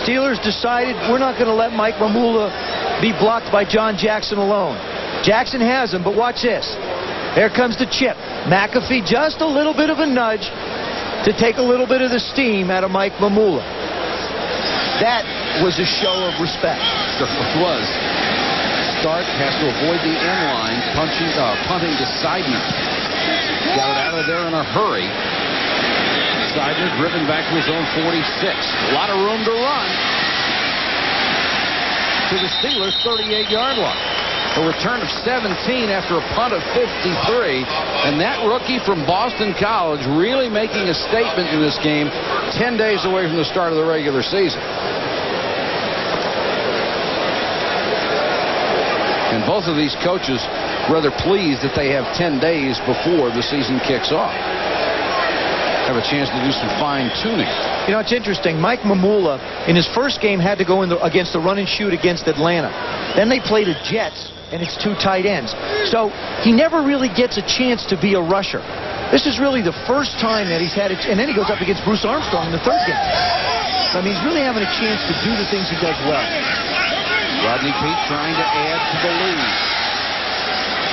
Steelers decided we're not going to let Mike Mamula be blocked by John Jackson alone. Jackson has him, but watch this. There comes the chip. McAfee just a little bit of a nudge to take a little bit of the steam out of Mike Mamula. That was a show of respect. It was. Stark has to avoid the end line, punting to Seidner. Got it out of there in a hurry. Seidner driven back to his own 46. A lot of room to run to the Steelers' 38-yard line. A return of 17 after a punt of 53. And that rookie from Boston College really making a statement in this game 10 days away from the start of the regular season. And both of these coaches rather pleased that they have 10 days before the season kicks off. Have a chance to do some fine-tuning. You know, it's interesting. Mike Mamula, in his first game, had to go in against the run and shoot against Atlanta. Then they played the Jets, and it's 2 tight ends. So he never really gets a chance to be a rusher. This is really the first time that he's had it. And then he goes up against Bruce Armstrong in the 3rd game. So, I mean, he's really having a chance to do the things he does well. Rodney Peete trying to add to the lead.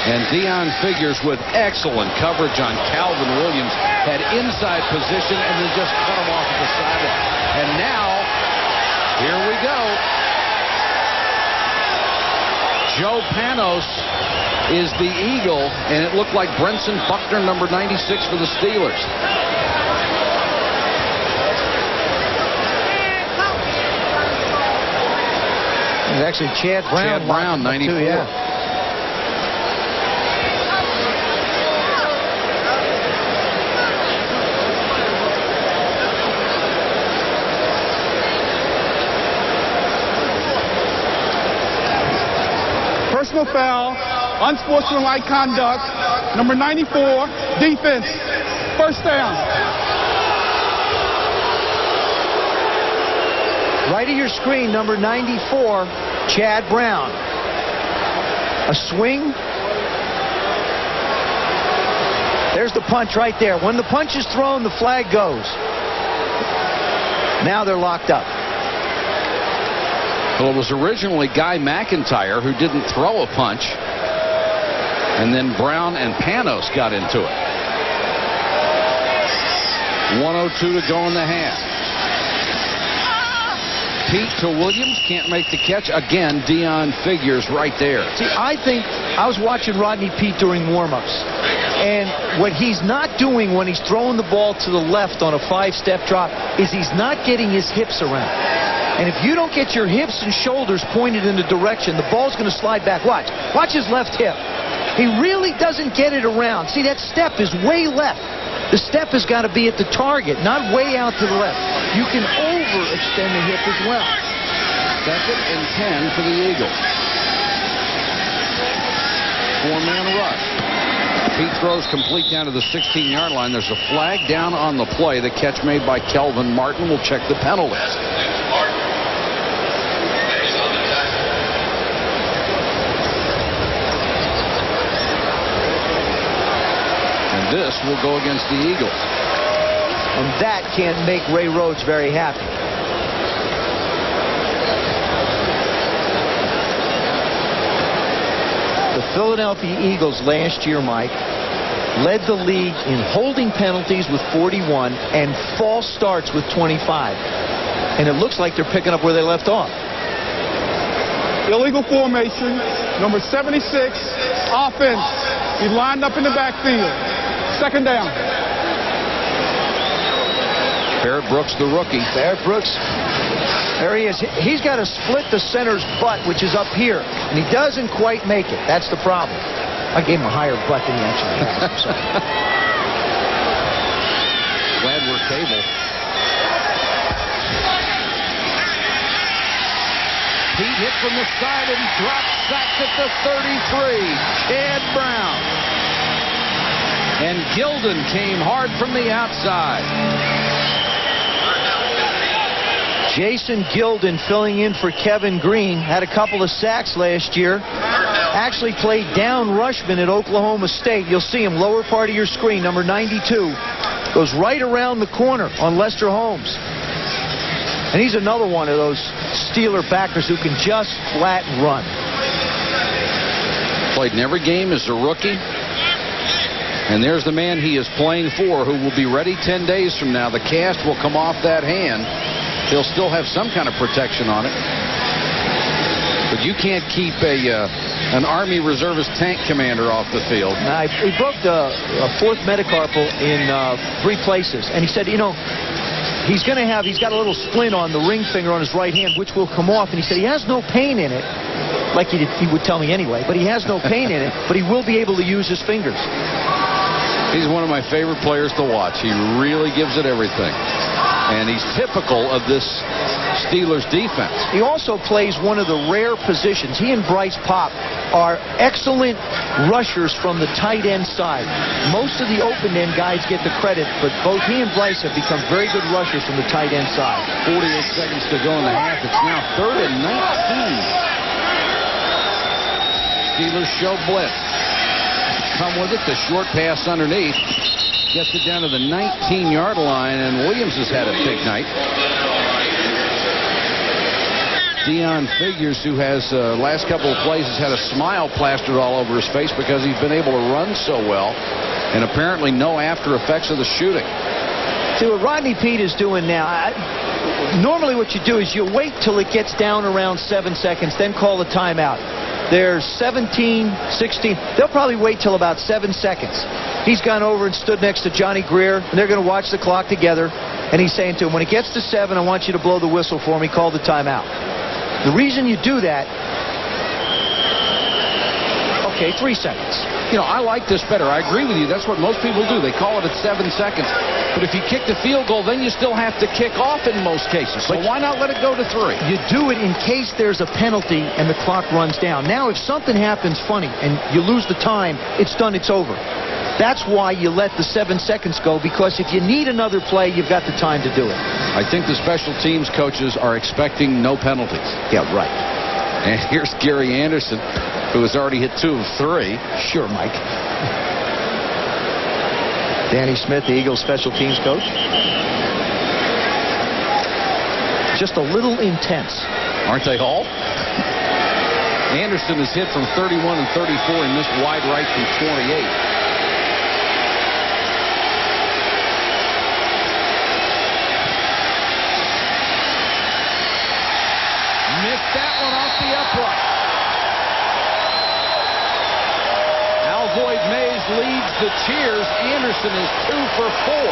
And Deion Figures with excellent coverage on Calvin Williams. Had inside position and then just cut him off at the sideline. And now, here we go. Joe Panos is the Eagle, and it looked like Brenson Buckner, number 96 for the Steelers. It's actually Chad Brown. Chad Brown, 94. Too, yeah. Personal foul, unsportsmanlike conduct, number 94, defense, first down. Right of your screen, number 94, Chad Brown. A swing. There's the punch right there. When the punch is thrown, the flag goes. Now they're locked up. Well, it was originally Guy McIntyre who didn't throw a punch. And then Brown and Panos got into it. 1:02 to go in the half. Peete to Williams, can't make the catch. Again, Deion Figures right there. See, I think I was watching Rodney Peete during warm-ups. And what he's not doing when he's throwing the ball to the left on a 5-step drop is he's not getting his hips around. And if you don't get your hips and shoulders pointed in the direction, the ball's going to slide back. Watch. Watch his left hip. He really doesn't get it around. See, that step is way left. The step has got to be at the target, not way out to the left. You can overextend the hip as well. 2nd and 10 for the Eagles. 4-man rush. Peete throws complete down to the 16-yard line. There's a flag down on the play. The catch made by Kelvin Martin. We'll check the penalties. This will go against the Eagles. And that can't make Ray Rhodes very happy. The Philadelphia Eagles last year, Mike, led the league in holding penalties with 41 and false starts with 25. And it looks like they're picking up where they left off. Illegal formation, number 76, offense. He lined up in the backfield. 2nd down. Barrett Brooks, the rookie. Barrett Brooks. There he is. He's got to split the center's butt, which is up here. And he doesn't quite make it. That's the problem. I gave him a higher butt than he actually has. Glad we're cable. Peete hit from the side and drops back at the 33. Chad Brown. And Gilden came hard from the outside. Jason Gilden filling in for Kevin Green. Had a couple of sacks last year. Actually played down rushman at Oklahoma State. You'll see him lower part of your screen, number 92. Goes right around the corner on Lester Holmes. And he's another one of those Steeler backers who can just flat run. Played in every game as a rookie. And there's the man he is playing for, who will be ready 10 days from now. The cast will come off that hand. He'll still have some kind of protection on it. But you can't keep an Army Reservist tank commander off the field. He broke a fourth metacarpal in 3 places. And he said, you know, he's got a little splint on the ring finger on his right hand, which will come off. And he said he has no pain in it, like he would tell me anyway. But he has no pain in it, but he will be able to use his fingers. He's one of my favorite players to watch. He really gives it everything. And he's typical of this Steelers defense. He also plays one of the rare positions. He and Bryce Pop are excellent rushers from the tight end side. Most of the open end guys get the credit, but both he and Bryce have become very good rushers from the tight end side. 48 seconds to go in the half. It's now 3rd and 19. Steelers show blitz. Come with it. The short pass underneath. Gets it down to the 19-yard line, and Williams has had a big night. Deon Figures, who has last couple of plays, has had a smile plastered all over his face because he's been able to run so well, and apparently no after effects of the shooting. See what Rodney Peete is doing now. Normally what you do is you wait till it gets down around 7 seconds, then call the timeout. There's 17, 16. They'll probably wait till about 7 seconds. He's gone over and stood next to Johnny Greer, and they're going to watch the clock together. And he's saying to him, when it gets to 7, I want you to blow the whistle for me. Call the timeout. The reason you do that, okay, 3 seconds. You know, I like this better. I agree with you. That's what most people do. They call it at 7 seconds. But if you kick the field goal, then you still have to kick off in most cases. So why not let it go to 3? You do it in case there's a penalty and the clock runs down. Now, if something happens funny and you lose the time, it's done, it's over. That's why you let the 7 seconds go, because if you need another play, you've got the time to do it. I think the special teams coaches are expecting no penalties. Yeah, right. And here's Gary Anderson, who has already hit 2 of 3. Sure, Mike. Danny Smith, the Eagles special teams coach. Just a little intense. Aren't they all? Anderson has hit from 31 and 34 and missed wide right from 28. Missed that one off the upright. Alvoid Mays leads the cheers. Anderson is 2 for 4.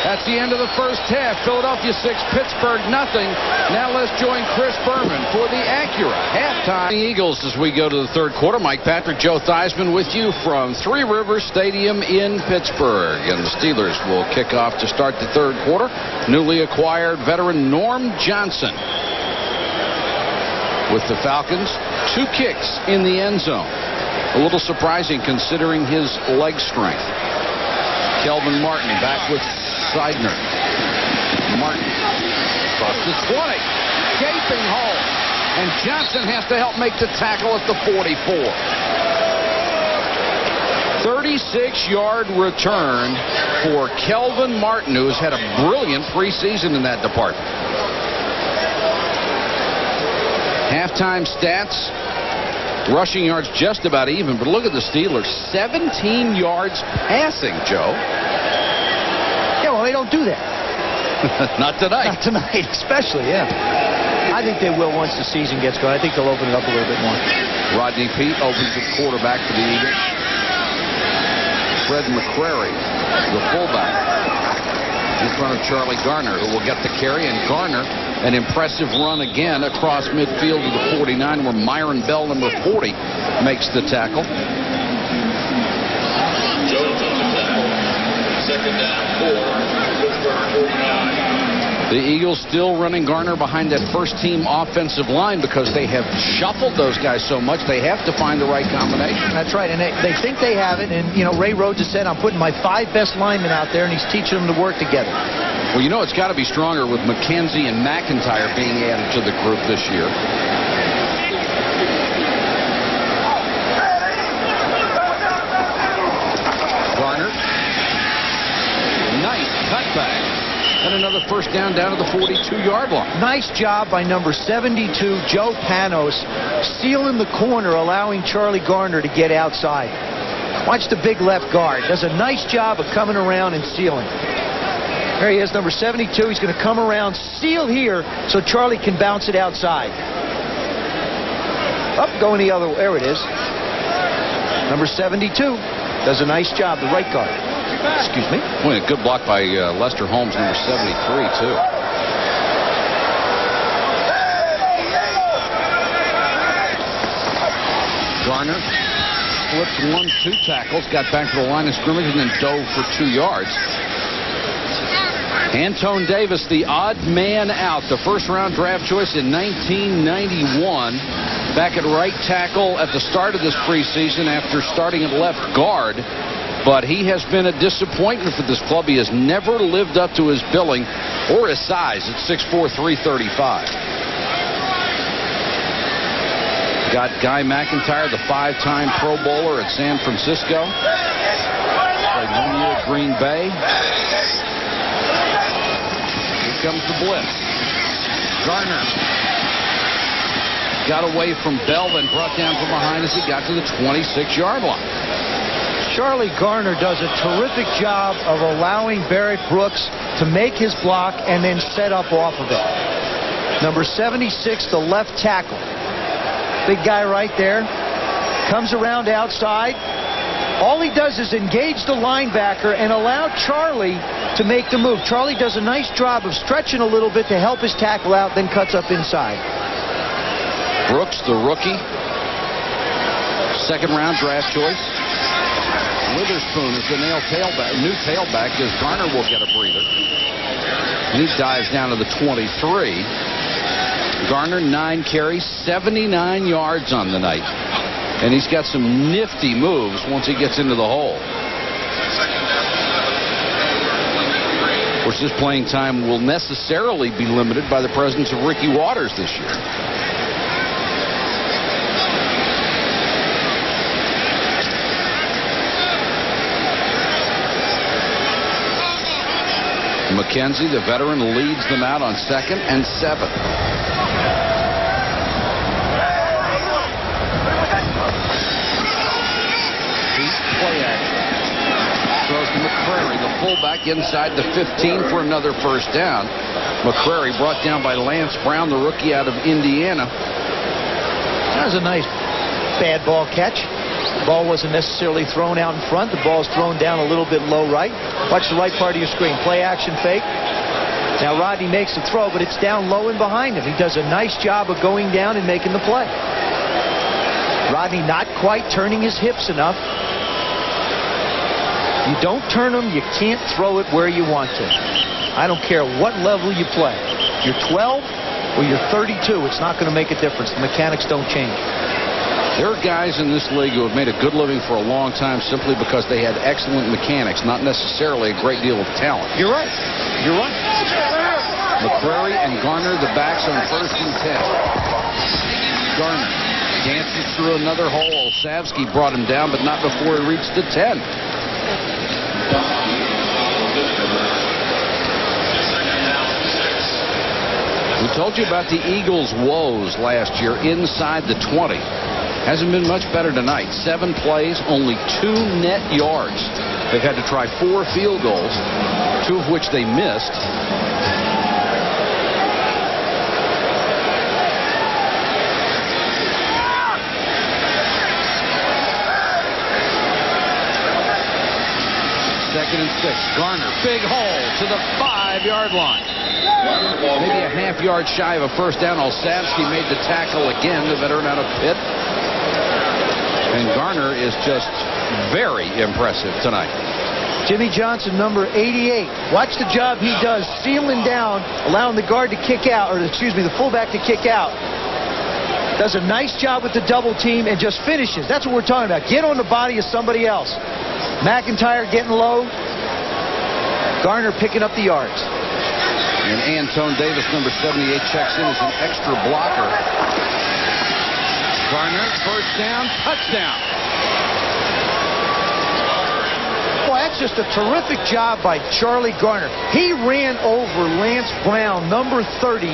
That's the end of the first half. Philadelphia 6, Pittsburgh nothing. Now let's join Chris Berman for the Acura halftime. The Eagles as we go to the third quarter. Mike Patrick, Joe Theismann with you from Three Rivers Stadium in Pittsburgh. And the Steelers will kick off to start the third quarter. Newly acquired veteran Norm Johnson with the Falcons. 2 kicks in the end zone. A little surprising considering his leg strength. Kelvin Martin back with Seidner. Martin across the 20. Gaping hole. And Johnson has to help make the tackle at the 44. 36-yard return for Kelvin Martin, who has had a brilliant preseason in that department. Halftime stats. Rushing yards just about even, but look at the Steelers. 17 yards passing, Joe. Yeah, well, they don't do that. Not tonight. Not tonight, especially, yeah. I think they will once the season gets going. I think they'll open it up a little bit more. Rodney Peete opens at quarterback for the Eagles. Fred McCrary, the fullback, in front of Charlie Garner, who will get the carry. And Garner, an impressive run again across midfield to the 49, where Myron Bell, number 40, makes the tackle. Second down, 4, Pittsburgh 49. The Eagles still running Garner behind that first-team offensive line because they have shuffled those guys so much. They have to find the right combination. That's right, and they think they have it. And, you know, Ray Rhodes has said, I'm putting my 5 best linemen out there, and he's teaching them to work together. Well, you know, it's got to be stronger with McKenzie and McIntyre being added to the group this year. Garner. Nice cutback. And another first down to the 42-yard line. Nice job by number 72, Joe Panos, sealing the corner, allowing Charlie Garner to get outside. Watch the big left guard. Does a nice job of coming around and sealing. There he is, number 72. He's going to come around, seal here, so Charlie can bounce it outside. Up, going the other way. There it is. Number 72 does a nice job, the right guard. Excuse me. Well, a good block by Lester Holmes, number 73, too. Garner flipped 1-2 tackles, got back to the line of scrimmage, and then dove for 2 yards. Antone Davis, the odd man out, the first-round draft choice in 1991. Back at right tackle at the start of this preseason after starting at left guard. But he has been a disappointment for this club. He has never lived up to his billing or his size at 6'4", 335. Got Guy McIntyre, the 5-time Pro Bowler at San Francisco. Played 1 year at Green Bay. Here comes the blitz. Garner got away from Bell, then brought down from behind as he got to the 26-yard line. Charlie Garner does a terrific job of allowing Barrett Brooks to make his block and then set up off of it. Number 76, the left tackle. Big guy right there. Comes around outside. All he does is engage the linebacker and allow Charlie to make the move. Charlie does a nice job of stretching a little bit to help his tackle out, then cuts up inside. Brooks, the rookie. Second-round draft choice. Witherspoon is the new tailback, as Garner will get a breather. And he dives down to the 23. Garner, 9 carries, 79 yards on the night. And he's got some nifty moves once he gets into the hole. Of course, his playing time will necessarily be limited by the presence of Ricky Waters this year. McKenzie, the veteran, leads them out on 2nd and 7. Deep play action. Throws to McCrary, the fullback, inside the 15 for another first down. McCrary brought down by Lance Brown, the rookie out of Indiana. That was a nice bad ball catch. The ball wasn't necessarily thrown out in front. The ball's thrown down a little bit low right. Watch the right part of your screen. Play action fake. Now Rodney makes the throw, but it's down low and behind him. He does a nice job of going down and making the play. Rodney not quite turning his hips enough. You don't turn them, you can't throw it where you want to. I don't care what level you play. You're 12 or you're 32, it's not going to make a difference. The mechanics don't change. There are guys in this league who have made a good living for a long time simply because they had excellent mechanics, not necessarily a great deal of talent. You're right. You're right. McCrary and Garner, the backs on 1st and 10. Garner dances through another hole. Olszewski brought him down, but not before he reached the 10. We told you about the Eagles' woes last year inside the 20. Hasn't been much better tonight. 7 plays, only 2 net yards. They've had to try 4 field goals, 2 of which they missed. Second and 6. Garner, big hole to the 5-yard line. Maybe a half-yard shy of a first down. Olszewski made the tackle again, the veteran out of Pitt. And Garner is just very impressive tonight. Jimmy Johnson, number 88. Watch the job he does, sealing down, allowing the guard to kick out, or excuse me, the fullback to kick out. Does a nice job with the double team and just finishes. That's what we're talking about. Get on the body of somebody else. McIntyre getting low. Garner picking up the yards. And Antone Davis, number 78, checks in as an extra blocker. Garner, first down, touchdown. Boy, that that's just a terrific job by Charlie Garner. He ran over Lance Brown, number 30.